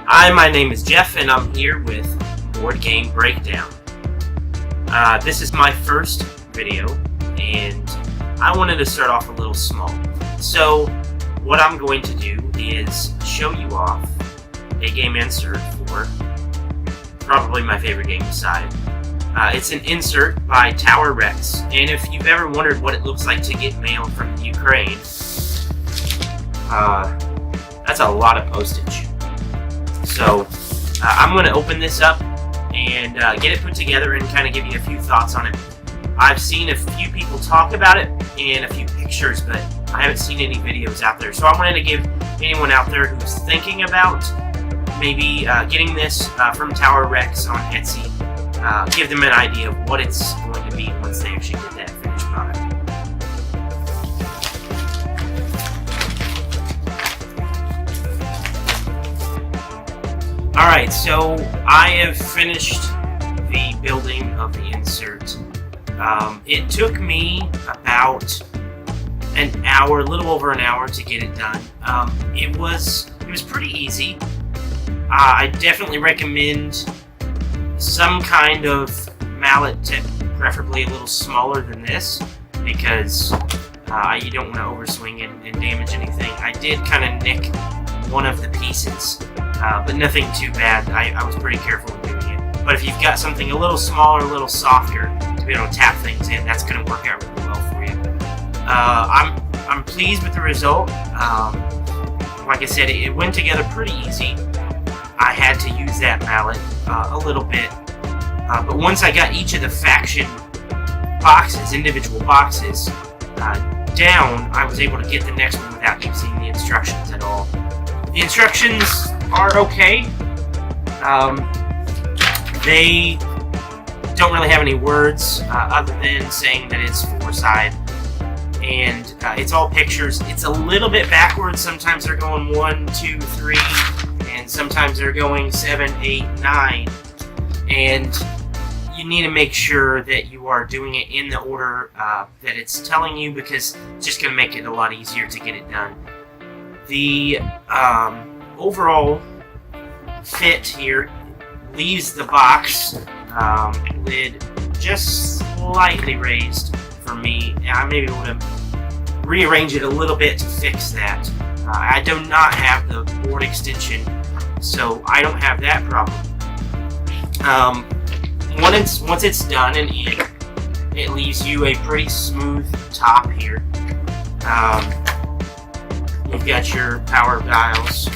Hi, my name is Jeff, and I'm here with Board Game Breakdown. This is my first video, and I wanted to start off a little small. So, what I'm going to do is show you off a game insert for probably my favorite game beside. It's an insert by Tower Rex, and if you've ever wondered what it looks like to get mail from the Ukraine, that's a lot of postage. So I'm going to open this up and get it put together and kind of give you a few thoughts on it. I've seen a few people talk about it and a few pictures, but I haven't seen any videos out there. So I wanted to give anyone out there who's thinking about maybe getting this from Tower Rex on Etsy, give them an idea of what it's going to be once they actually get that finished product. Alright, so I have finished the building of the insert. It took me about an hour, a little over an hour to get it done. It was pretty easy. I definitely recommend some kind of mallet tip, preferably a little smaller than this, because you don't want to overswing it and damage anything. I did kind of nick one of the pieces, but nothing too bad. I was pretty careful in doing it. But if you've got something a little smaller, a little softer to be able to tap things in, that's going to work out really well for you. I'm pleased with the result. Like I said, it went together pretty easy. I had to use that mallet a little bit, but once I got each of the faction boxes, individual boxes, down, I was able to get the next one without using the instructions at all. The instructions are okay. They don't really have any words other than saying that it's four-side, and it's all pictures. It's a little bit backwards. Sometimes they're going 1, 2, 3, and sometimes they're going 7, 8, 9, and you need to make sure that you are doing it in the order that it's telling you, because it's just going to make it a lot easier to get it done. The overall fit here leaves the box lid just slightly raised for me. I maybe want to rearrange it a little bit to fix that. I do not have the board extension, so I don't have that problem. Once it's done and in, it leaves you a pretty smooth top here. You've got your power dials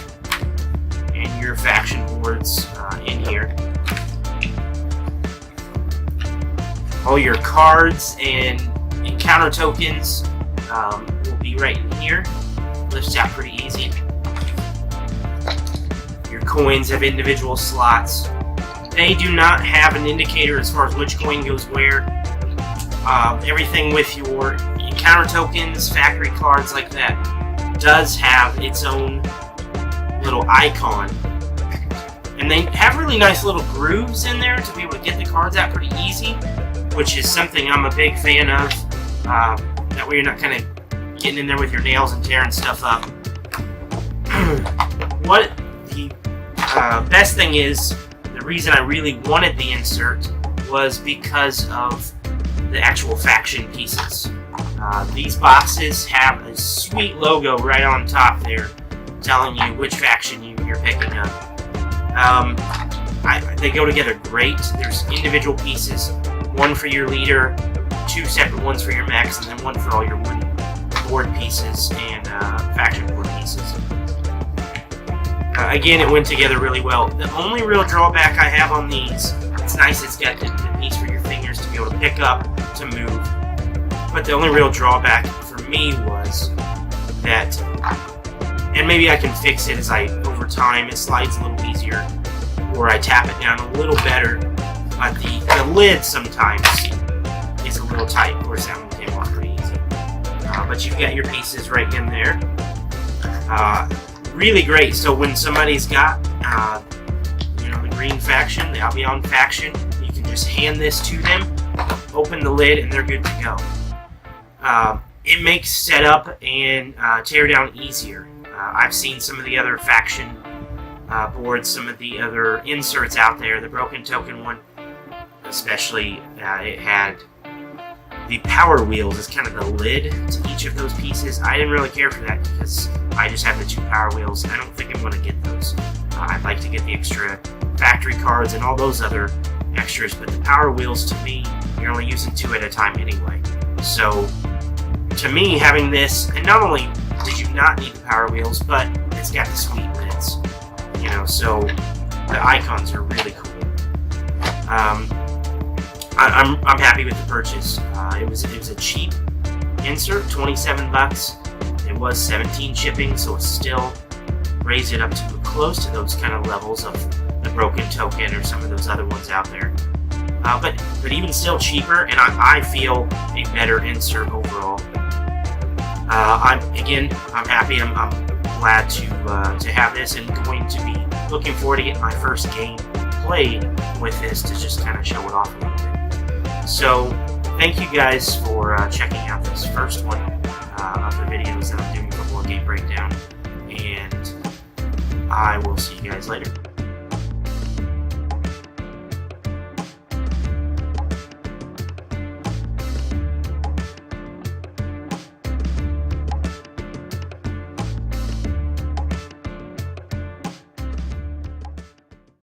and your faction boards in here. All your cards and encounter tokens will be right in here. Lifts out pretty easy. Your coins have individual slots. They do not have an indicator as far as which coin goes where. Everything with your encounter tokens, factory cards like that, does have its own little icon. And they have really nice little grooves in there to be able to get the cards out pretty easy, which is something I'm a big fan of. That way you're not kind of getting in there with your nails and tearing stuff up. What the best thing is, the reason I really wanted the insert was because of the actual faction pieces. These boxes have a sweet logo right on top there telling you which faction you're picking up. They go together great. There's individual pieces, one for your leader, 2 separate ones for your mechs, and then one for all your wooden board pieces and faction board pieces. Again, it went together really well. The only real drawback I have on these, it's nice it's got the piece for your fingers to be able to pick up, to move. But the only real drawback for me was that, and maybe I can fix it as over time, it slides a little easier, or I tap it down a little better, but the lid sometimes is a little tight. Of course, that one came off pretty easy. But you've got your pieces right in there. Really great. So when somebody's got, the green faction, the Albion faction, you can just hand this to them, open the lid, and they're good to go. It makes setup and teardown easier. I've seen some of the other faction boards, some of the other inserts out there. The broken token one, especially, it had the power wheels as kind of the lid to each of those pieces. I didn't really care for that because I just have the 2 power wheels. I don't think I'm going to get those. I'd like to get the extra factory cards and all those other extras, but the power wheels, to me, you're only using 2 at a time anyway. So to me, having this, and not only did you not need the power wheels, but it's got the sweet lids, you know, so the icons are really cool. I'm happy with the purchase. It was a cheap insert, $27. It was 17 shipping, so it still raised it up to close to those kind of levels of the broken token or some of those other ones out there. But even still cheaper, and I feel a better insert overall. I'm happy. I'm glad to have this, and going to be looking forward to getting my first game played with this to just kind of show it off a little bit. So thank you guys for checking out this first one of the videos that I'm doing for Board Game Breakdown, and I will see you guys later.